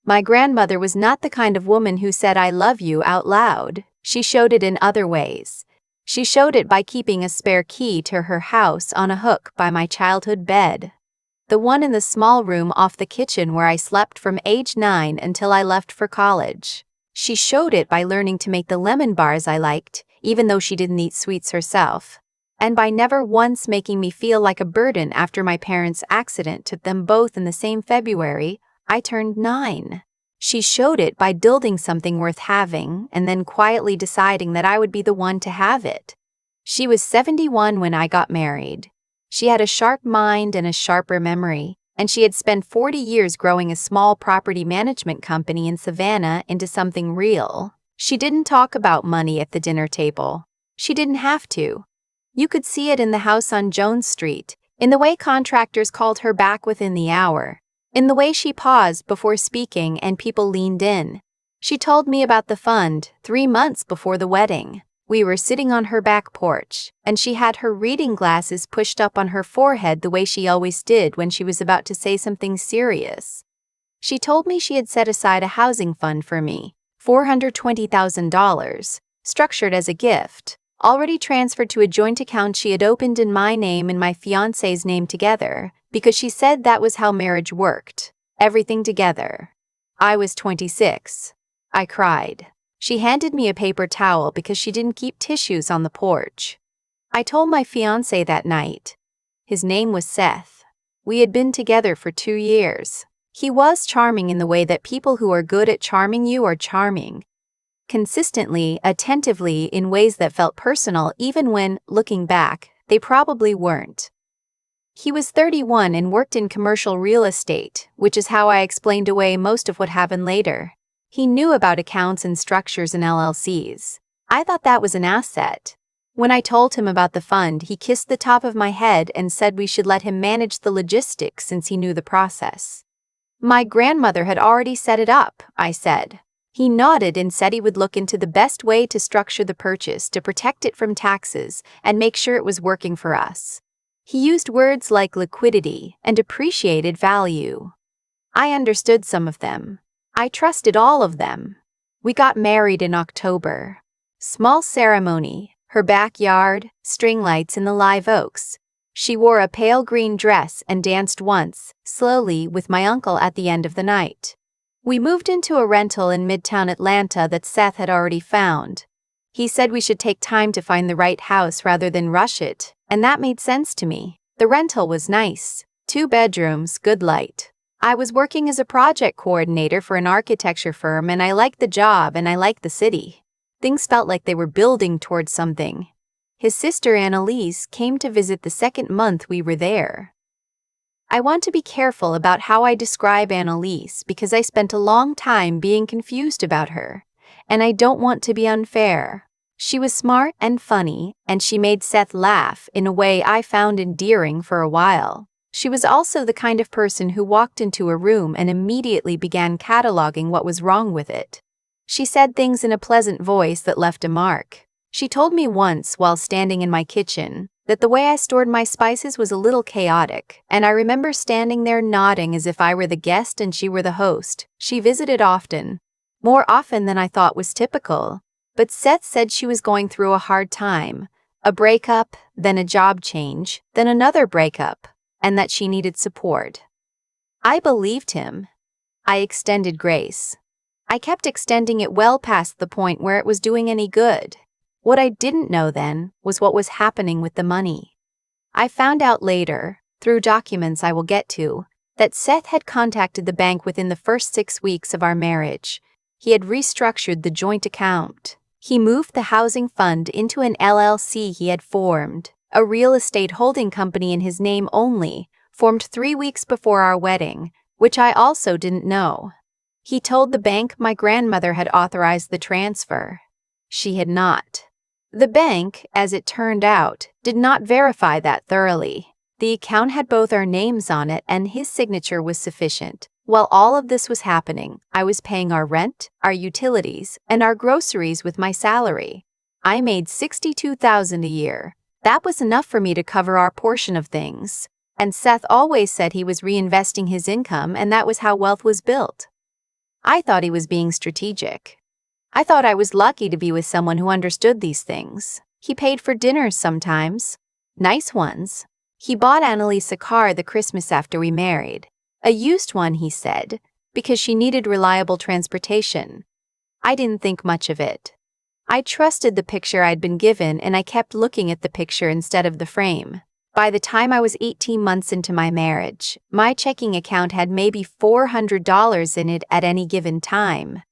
My grandmother was not the kind of woman who said "I love you" out loud. She showed it in other ways. She showed it by keeping a spare key to her house on a hook by my childhood bed. The one in the small room off the kitchen where I slept from age 9 until I left for college. She showed it by learning to make the lemon bars I liked, even though she didn't eat sweets herself. And by never once making me feel like a burden after my parents' accident took them both in the same February I turned 9. She showed it by building something worth having and then quietly deciding that I would be the one to have it. She was 71 when I got married. She had a sharp mind and a sharper memory, and she had spent 40 years growing a small property management company in Savannah into something real. She didn't talk about money at the dinner table. She didn't have to. You could see it in the house on Jones Street, in the way contractors called her back within the hour, in the way she paused before speaking and people leaned in. She told me about the fund 3 months before the wedding. We were sitting on her back porch, and she had her reading glasses pushed up on her forehead the way she always did when she was about to say something serious. She told me she had set aside a housing fund for me, $420,000, structured as a gift, already transferred to a joint account she had opened in my name and my fiancé's name together, because she said that was how marriage worked, everything together. I was 26. I cried. She handed me a paper towel because she didn't keep tissues on the porch. I told my fiancé that night. His name was Seth. We had been together for 2 years. He was charming in the way that people who are good at charming you are charming. Consistently, attentively, in ways that felt personal even when, looking back, they probably weren't. He was 31 and worked in commercial real estate, which is how I explained away most of what happened later. He knew about accounts and structures and LLCs. I thought that was an asset. When I told him about the fund, he kissed the top of my head and said we should let him manage the logistics since he knew the process. My grandmother had already set it up, I said. He nodded and said he would look into the best way to structure the purchase to protect it from taxes and make sure it was working for us. He used words like liquidity and appreciated value. I understood some of them. I trusted all of them. We got married in October. Small ceremony, her backyard, string lights in the live oaks. She wore a pale green dress and danced once, slowly, with my uncle at the end of the night. We moved into a rental in Midtown Atlanta that Seth had already found. He said we should take time to find the right house rather than rush it, and that made sense to me. The rental was nice. 2 bedrooms, good light. I was working as a project coordinator for an architecture firm and I liked the job and I liked the city. Things felt like they were building towards something. His sister Annalise came to visit the second month we were there. I want to be careful about how I describe Annalise because I spent a long time being confused about her, and I don't want to be unfair. She was smart and funny, and she made Seth laugh in a way I found endearing for a while. She was also the kind of person who walked into a room and immediately began cataloging what was wrong with it. She said things in a pleasant voice that left a mark. She told me once while standing in my kitchen that the way I stored my spices was a little chaotic, and I remember standing there nodding as if I were the guest and she were the host. She visited often, more often than I thought was typical, but Seth said she was going through a hard time, a breakup, then a job change, then another breakup, and that she needed support. I believed him. I extended grace. I kept extending it well past the point where it was doing any good. What I didn't know then was what was happening with the money. I found out later, through documents I will get to, that Seth had contacted the bank within the first 6 weeks of our marriage. He had restructured the joint account. He moved the housing fund into an LLC he had formed, a real estate holding company in his name only, formed 3 weeks before our wedding, which I also didn't know. He told the bank my grandmother had authorized the transfer. She had not. The bank, as it turned out, did not verify that thoroughly. The account had both our names on it and his signature was sufficient. While all of this was happening, I was paying our rent, our utilities, and our groceries with my salary. I made $62,000 a year. That was enough for me to cover our portion of things. And Seth always said he was reinvesting his income and that was how wealth was built. I thought he was being strategic. I thought I was lucky to be with someone who understood these things. He paid for dinners sometimes. Nice ones. He bought Annalise a car the Christmas after we married. A used one, he said, because she needed reliable transportation. I didn't think much of it. I trusted the picture I'd been given, and I kept looking at the picture instead of the frame. By the time I was 18 months into my marriage, my checking account had maybe $400 in it at any given time.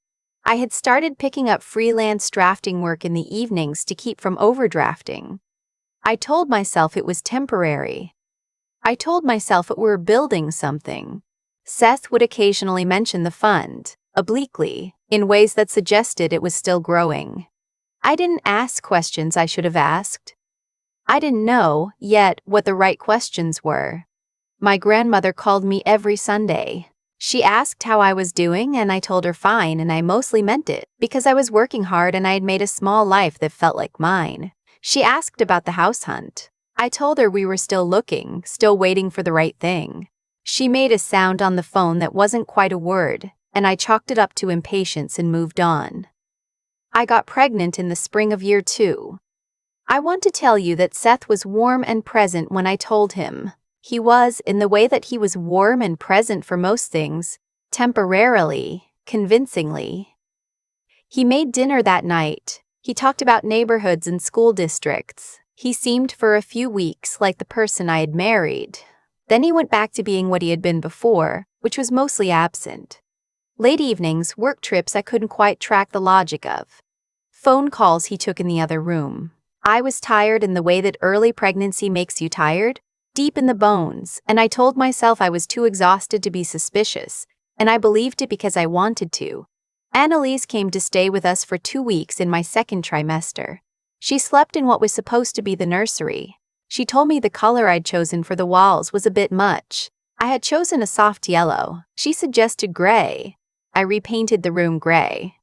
I had started picking up freelance drafting work in the evenings to keep from overdrafting. I told myself it was temporary. I told myself we were building something. Seth would occasionally mention the fund, obliquely, in ways that suggested it was still growing. I didn't ask questions I should have asked. I didn't know, yet, what the right questions were. My grandmother called me every Sunday. She asked how I was doing, and I told her fine, and I mostly meant it, because I was working hard and I had made a small life that felt like mine. She asked about the house hunt. I told her we were still looking, still waiting for the right thing. She made a sound on the phone that wasn't quite a word, and I chalked it up to impatience and moved on. I got pregnant in the spring of year 2. I want to tell you that Seth was warm and present when I told him. He was, in the way that he was warm and present for most things, temporarily, convincingly. He made dinner that night. He talked about neighborhoods and school districts. He seemed for a few weeks like the person I had married. Then he went back to being what he had been before, which was mostly absent. Late evenings, work trips I couldn't quite track the logic of. Phone calls he took in the other room. I was tired in the way that early pregnancy makes you tired, deep in the bones, and I told myself I was too exhausted to be suspicious, and I believed it because I wanted to. Annalise came to stay with us for 2 weeks in my second trimester. She slept in what was supposed to be the nursery. She told me the color I'd chosen for the walls was a bit much. I had chosen a soft yellow. She suggested gray. I repainted the room gray.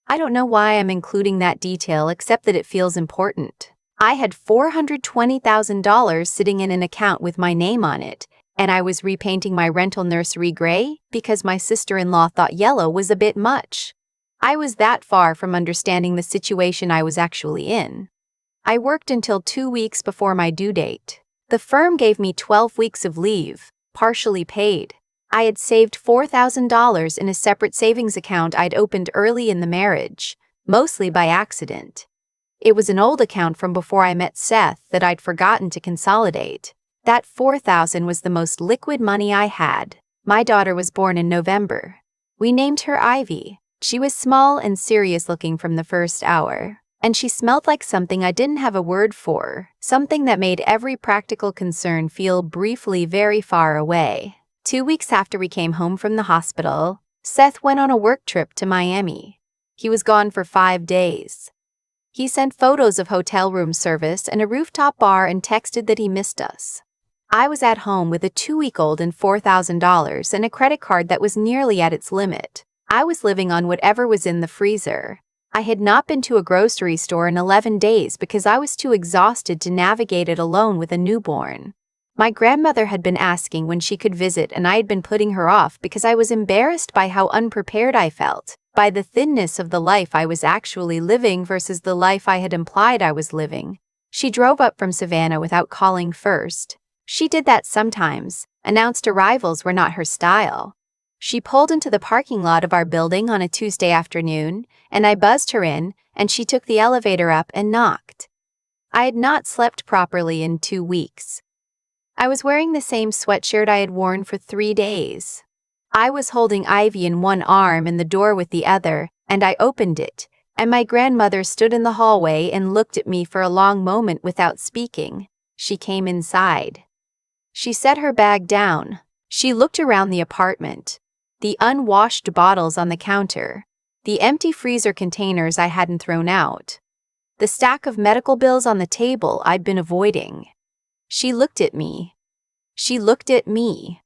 I don't know why I'm including that detail except that it feels important. I had $420,000 sitting in an account with my name on it, and I was repainting my rental nursery gray because my sister-in-law thought yellow was a bit much. I was that far from understanding the situation I was actually in. I worked until 2 weeks before my due date. The firm gave me 12 weeks of leave, partially paid. I had saved $4,000 in a separate savings account I'd opened early in the marriage, mostly by accident. It was an old account from before I met Seth that I'd forgotten to consolidate. That $4,000 was the most liquid money I had. My daughter was born in November. We named her Ivy. She was small and serious looking from the first hour, and she smelled like something I didn't have a word for, something that made every practical concern feel briefly very far away. 2 weeks after we came home from the hospital, Seth went on a work trip to Miami. He was gone for 5 days. He sent photos of hotel room service and a rooftop bar and texted that he missed us. I was at home with a 2-week-old and $4,000 and a credit card that was nearly at its limit. I was living on whatever was in the freezer. I had not been to a grocery store in 11 days because I was too exhausted to navigate it alone with a newborn. My grandmother had been asking when she could visit, and I had been putting her off because I was embarrassed by how unprepared I felt, by the thinness of the life I was actually living versus the life I had implied I was living. She drove up from Savannah without calling first. She did that sometimes. Announced arrivals were not her style. She pulled into the parking lot of our building on a Tuesday afternoon, and I buzzed her in, and she took the elevator up and knocked. I had not slept properly in 2 weeks. I was wearing the same sweatshirt I had worn for 3 days. I was holding Ivy in one arm and the door with the other, and I opened it, and my grandmother stood in the hallway and looked at me for a long moment without speaking. She came inside. She set her bag down. She looked around the apartment. The unwashed bottles on the counter. The empty freezer containers I hadn't thrown out. The stack of medical bills on the table I'd been avoiding. She looked at me. She looked at me.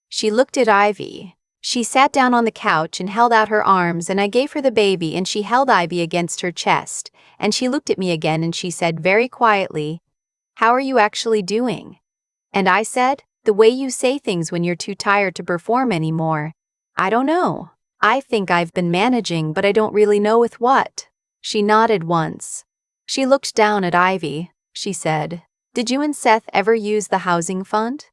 She looked at Ivy. She sat down on the couch and held out her arms, and I gave her the baby, and she held Ivy against her chest, and she looked at me again and she said very quietly, "How are you actually doing?" And I said, "The way you say things when you're too tired to perform anymore. I don't know." I think I've been managing, but I don't really know with what. She nodded once. She looked down at Ivy. She said, "Did you and Seth ever use the housing fund?"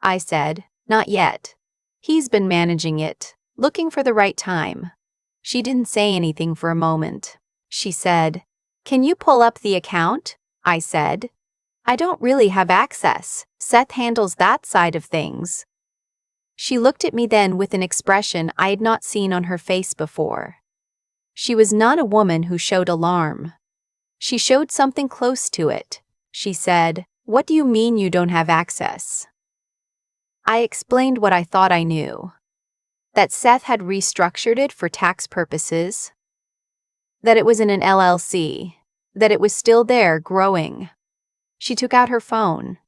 I said, "Not yet. He's been managing it, looking for the right time." She didn't say anything for a moment. She said, "Can you pull up the account?" I said, "I don't really have access. Seth handles that side of things." She looked at me then with an expression I had not seen on her face before. She was not a woman who showed alarm. She showed something close to it. She said, "What do you mean you don't have access?" I explained what I thought I knew. That Seth had restructured it for tax purposes. That it was in an LLC. That it was still there, growing. She took out her phone.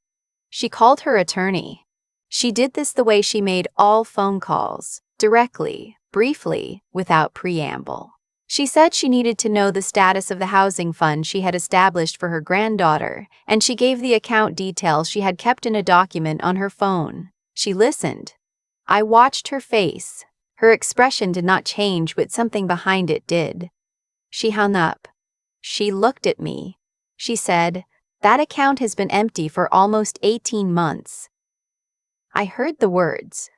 She called her attorney. She did this the way she made all phone calls, directly, briefly, without preamble. She said she needed to know the status of the housing fund she had established for her granddaughter, and she gave the account details she had kept in a document on her phone. She listened. I watched her face. Her expression did not change, but something behind it did. She hung up. She looked at me. She said, "That account has been empty for almost 18 months. I heard the words.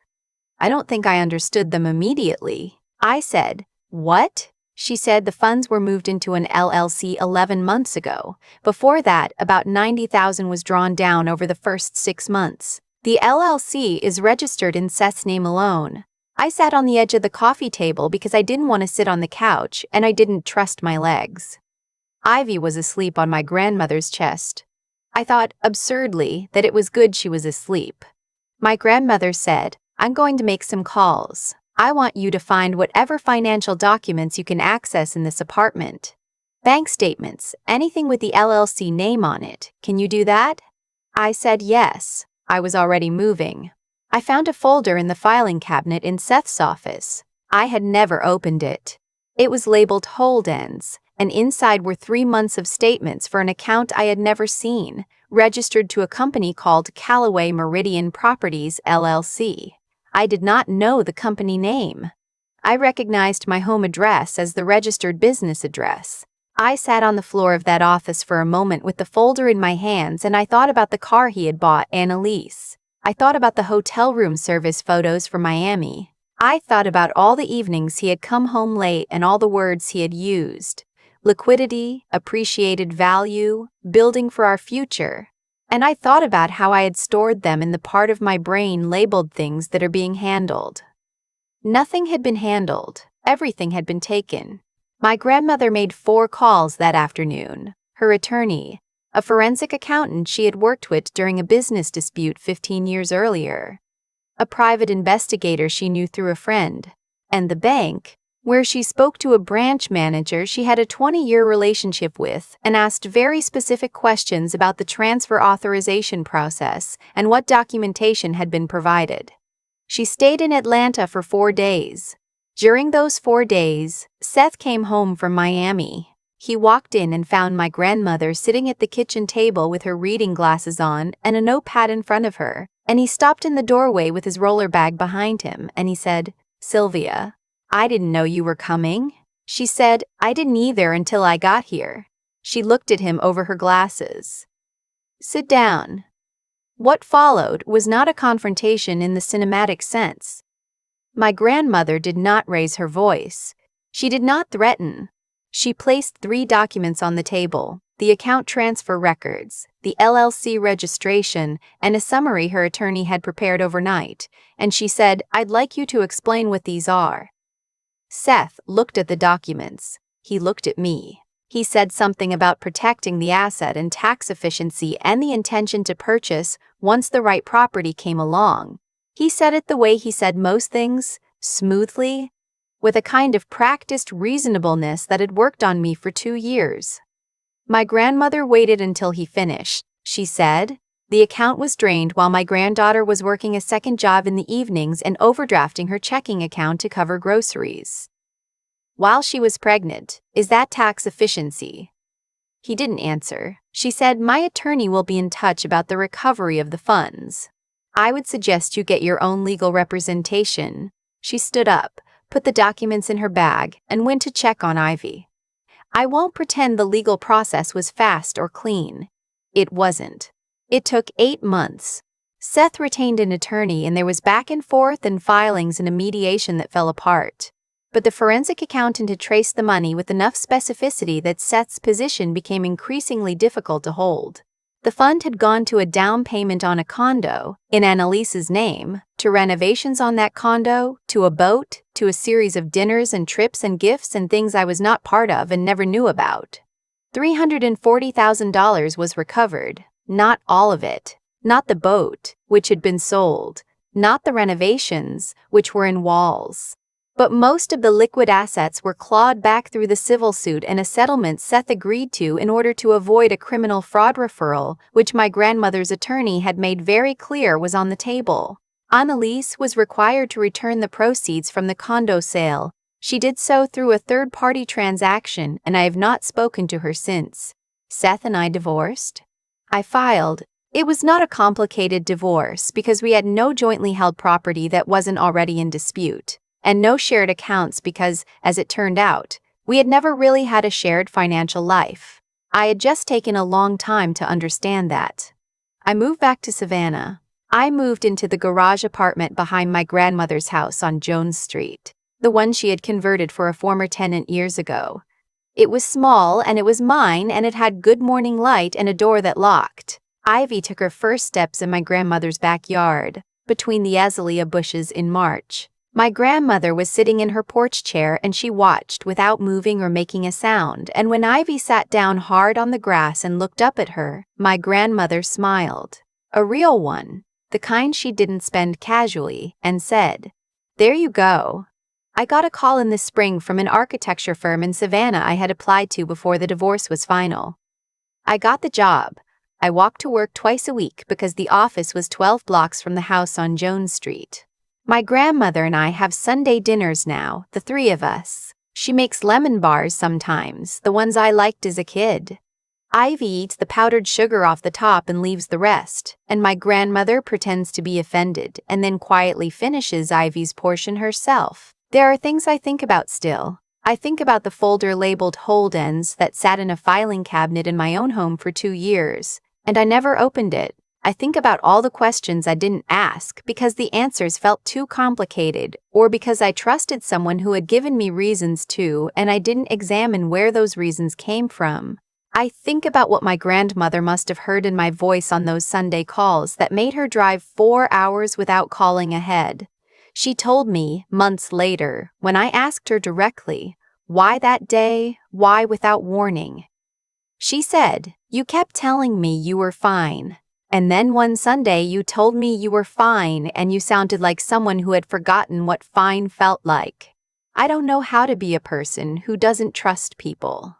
I don't think I understood them immediately. I said, "What?" She said the funds were moved into an LLC 11 months ago. Before that, about $90,000 was drawn down over the first 6 months. The LLC is registered in Seth's name alone. I sat on the edge of the coffee table because I didn't want to sit on the couch and I didn't trust my legs. Ivy was asleep on my grandmother's chest. I thought, absurdly, that it was good she was asleep. My grandmother said, "I'm going to make some calls. I want you to find whatever financial documents you can access in this apartment. Bank statements, anything with the LLC name on it. Can you do that?" I said yes. I was already moving. I found a folder in the filing cabinet in Seth's office. I had never opened it. It was labeled Hold Ends, and inside were 3 months of statements for an account I had never seen, registered to a company called Callaway Meridian Properties, LLC. I did not know the company name. I recognized my home address as the registered business address. I sat on the floor of that office for a moment with the folder in my hands, and I thought about the car he had bought, Annalise. I thought about the hotel room service photos from Miami. I thought about all the evenings he had come home late and all the words he had used. Liquidity, appreciated value, building for our future. And I thought about how I had stored them in the part of my brain labeled things that are being handled. Nothing had been handled. Everything had been taken. My grandmother made 4 calls that afternoon. Her attorney, a forensic accountant she had worked with during a business dispute 15 years earlier, a private investigator she knew through a friend, and the bank, where she spoke to a branch manager she had a 20-year relationship with and asked very specific questions about the transfer authorization process and what documentation had been provided. She stayed in Atlanta for 4 days. During those 4 days, Seth came home from Miami. He walked in and found my grandmother sitting at the kitchen table with her reading glasses on and a notepad in front of her, and he stopped in the doorway with his roller bag behind him, and he said, "Sylvia, I didn't know you were coming." She said, "I didn't either until I got here." She looked at him over her glasses. "Sit down." What followed was not a confrontation in the cinematic sense. My grandmother did not raise her voice. She did not threaten. She placed 3 documents on the table: the account transfer records, the LLC registration, and a summary her attorney had prepared overnight, and she said, "I'd like you to explain what these are." Seth looked at the documents. He looked at me. He said something about protecting the asset and tax efficiency and the intention to purchase once the right property came along. He said it the way he said most things, smoothly, with a kind of practiced reasonableness that had worked on me for 2 years. My grandmother waited until he finished. She said, "The account was drained while my granddaughter was working a second job in the evenings and overdrafting her checking account to cover groceries. While she was pregnant. Is that tax efficiency?" He didn't answer. She said, "My attorney will be in touch about the recovery of the funds. I would suggest you get your own legal representation." She stood up, put the documents in her bag, and went to check on Ivy. I won't pretend the legal process was fast or clean. It wasn't. It took 8 months. Seth retained an attorney and there was back and forth and filings and a mediation that fell apart. But the forensic accountant had traced the money with enough specificity that Seth's position became increasingly difficult to hold. The fund had gone to a down payment on a condo, in Annalise's name, to renovations on that condo, to a boat, to a series of dinners and trips and gifts and things I was not part of and never knew about. $340,000 was recovered, not all of it, not the boat, which had been sold, not the renovations, which were in walls. But most of the liquid assets were clawed back through the civil suit and a settlement Seth agreed to in order to avoid a criminal fraud referral, which my grandmother's attorney had made very clear was on the table. Annalise was required to return the proceeds from the condo sale. She did so through a third-party transaction, and I have not spoken to her since. Seth and I divorced? I filed. It was not a complicated divorce because we had no jointly held property that wasn't already in dispute, and no shared accounts because, as it turned out, we had never really had a shared financial life. I had just taken a long time to understand that. I moved back to Savannah. I moved into the garage apartment behind my grandmother's house on Jones Street, the one she had converted for a former tenant years ago. It was small and it was mine and it had good morning light and a door that locked. Ivy took her first steps in my grandmother's backyard, between the azalea bushes in March. My grandmother was sitting in her porch chair and she watched without moving or making a sound, and when Ivy sat down hard on the grass and looked up at her, my grandmother smiled. A real one, the kind she didn't spend casually, and said, "There you go." I got a call in the spring from an architecture firm in Savannah I had applied to before the divorce was final. I got the job. I walked to work twice a week because the office was 12 blocks from the house on Jones Street. My grandmother and I have Sunday dinners now, the three of us. She makes lemon bars sometimes, the ones I liked as a kid. Ivy eats the powdered sugar off the top and leaves the rest, and my grandmother pretends to be offended and then quietly finishes Ivy's portion herself. There are things I think about still. I think about the folder labeled Holdens that sat in a filing cabinet in my own home for 2 years, and I never opened it. I think about all the questions I didn't ask because the answers felt too complicated, or because I trusted someone who had given me reasons to and I didn't examine where those reasons came from. I think about what my grandmother must have heard in my voice on those Sunday calls that made her drive 4 hours without calling ahead. She told me, months later, when I asked her directly, why that day, why without warning. She said, "You kept telling me you were fine. And then one Sunday you told me you were fine and you sounded like someone who had forgotten what fine felt like. I don't know how to be a person who doesn't trust people.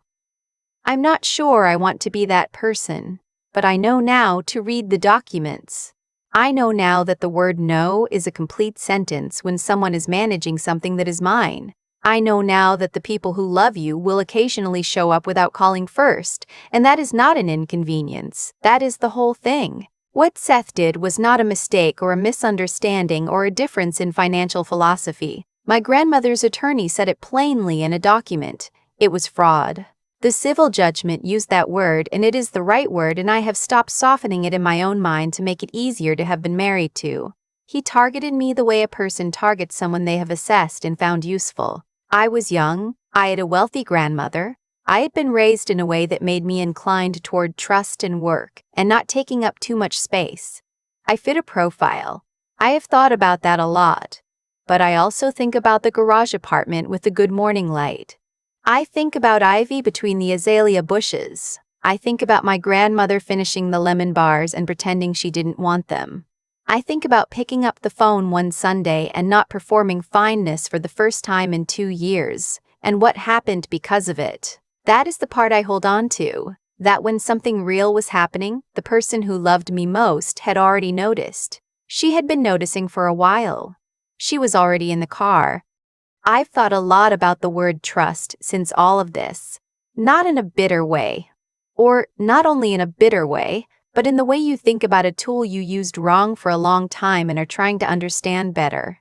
I'm not sure I want to be that person, but I know now to read the documents. I know now that the word no is a complete sentence when someone is managing something that is mine. I know now that the people who love you will occasionally show up without calling first, and that is not an inconvenience, that is the whole thing. What Seth did was not a mistake or a misunderstanding or a difference in financial philosophy. My grandmother's attorney said it plainly in a document. It was fraud. The civil judgment used that word, and it is the right word, and I have stopped softening it in my own mind to make it easier to have been married to. He targeted me the way a person targets someone they have assessed and found useful. I was young, I had a wealthy grandmother, I had been raised in a way that made me inclined toward trust and work, and not taking up too much space. I fit a profile. I have thought about that a lot. But I also think about the garage apartment with the good morning light. I think about Ivy between the azalea bushes. I think about my grandmother finishing the lemon bars and pretending she didn't want them. I think about picking up the phone one Sunday and not performing fineness for the first time in 2 years, and what happened because of it. That is the part I hold on to, that when something real was happening, the person who loved me most had already noticed. She had been noticing for a while. She was already in the car. I've thought a lot about the word trust since all of this, not in a bitter way, or not only in a bitter way, but in the way you think about a tool you used wrong for a long time and are trying to understand better.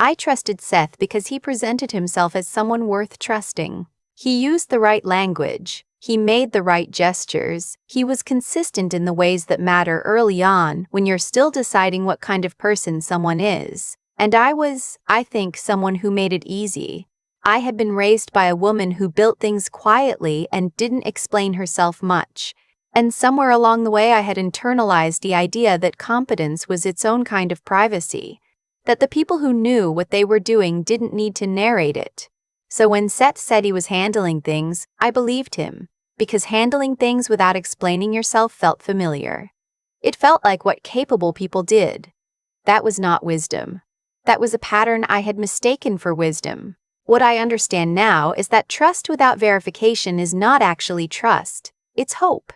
I trusted Seth because he presented himself as someone worth trusting. He used the right language. He made the right gestures. He was consistent in the ways that matter early on when you're still deciding what kind of person someone is. And I think, someone who made it easy. I had been raised by a woman who built things quietly and didn't explain herself much. And somewhere along the way I had internalized the idea that competence was its own kind of privacy. That the people who knew what they were doing didn't need to narrate it. So when Seth said he was handling things, I believed him. Because handling things without explaining yourself felt familiar. It felt like what capable people did. That was not wisdom. That was a pattern I had mistaken for wisdom. What I understand now is that trust without verification is not actually trust. It's hope.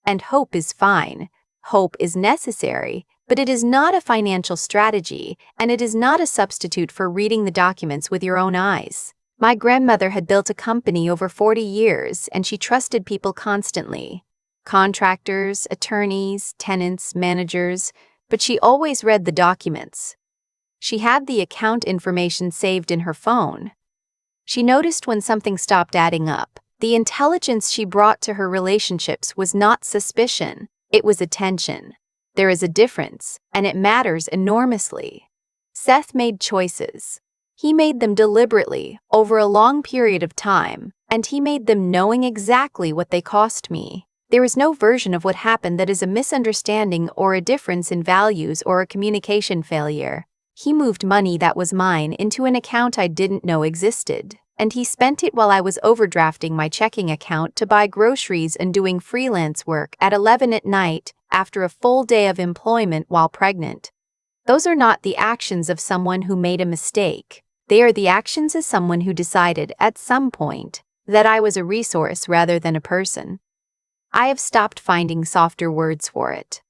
And hope is fine. Hope is necessary, but it is not a financial strategy, and it is not a substitute for reading the documents with your own eyes. My grandmother had built a company over 40 years, and she trusted people constantly. Contractors, attorneys, tenants, managers, but she always read the documents. She had the account information saved in her phone. She noticed when something stopped adding up. The intelligence she brought to her relationships was not suspicion, it was attention. There is a difference, and it matters enormously. Seth made choices. He made them deliberately, over a long period of time, and he made them knowing exactly what they cost me. There is no version of what happened that is a misunderstanding or a difference in values or a communication failure. He moved money that was mine into an account I didn't know existed, and he spent it while I was overdrafting my checking account to buy groceries and doing freelance work at 11 at night after a full day of employment while pregnant. Those are not the actions of someone who made a mistake. They are the actions of someone who decided, at some point, that I was a resource rather than a person. I have stopped finding softer words for it.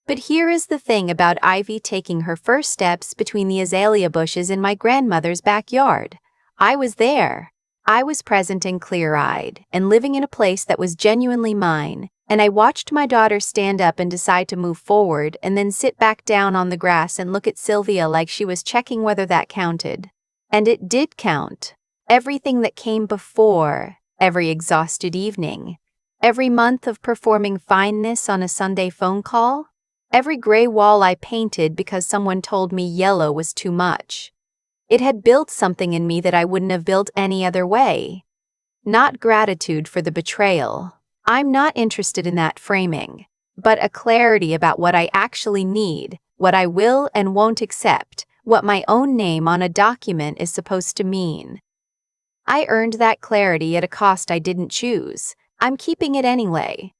But here is the thing about Ivy taking her first steps between the azalea bushes in my grandmother's backyard. I was there. I was present and clear-eyed, and living in a place that was genuinely mine, and I watched my daughter stand up and decide to move forward and then sit back down on the grass and look at Sylvia like she was checking whether that counted. And it did count. Everything that came before, every exhausted evening, every month of performing fineness on a Sunday phone call, every gray wall I painted because someone told me yellow was too much. It had built something in me that I wouldn't have built any other way. Not gratitude for the betrayal. I'm not interested in that framing, but a clarity about what I actually need, what I will and won't accept, what my own name on a document is supposed to mean. I earned that clarity at a cost I didn't choose. I'm keeping it anyway.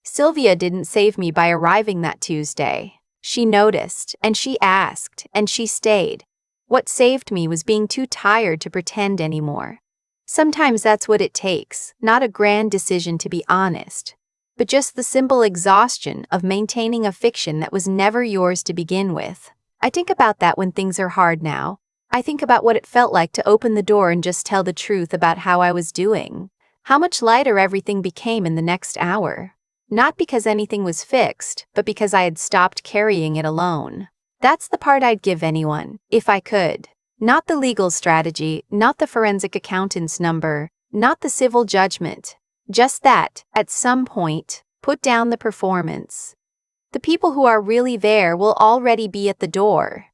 Sylvia didn't save me by arriving that Tuesday. She noticed, and she asked, and she stayed. What saved me was being too tired to pretend anymore. Sometimes that's what it takes, not a grand decision to be honest, but just the simple exhaustion of maintaining a fiction that was never yours to begin with. I think about that when things are hard now. I think about what it felt like to open the door and just tell the truth about how I was doing. How much lighter everything became in the next hour. Not because anything was fixed, but because I had stopped carrying it alone. That's the part I'd give anyone, if I could. Not the legal strategy, not the forensic accountant's number, not the civil judgment. Just that, at some point, put down the performance. The people who are really there will already be at the door.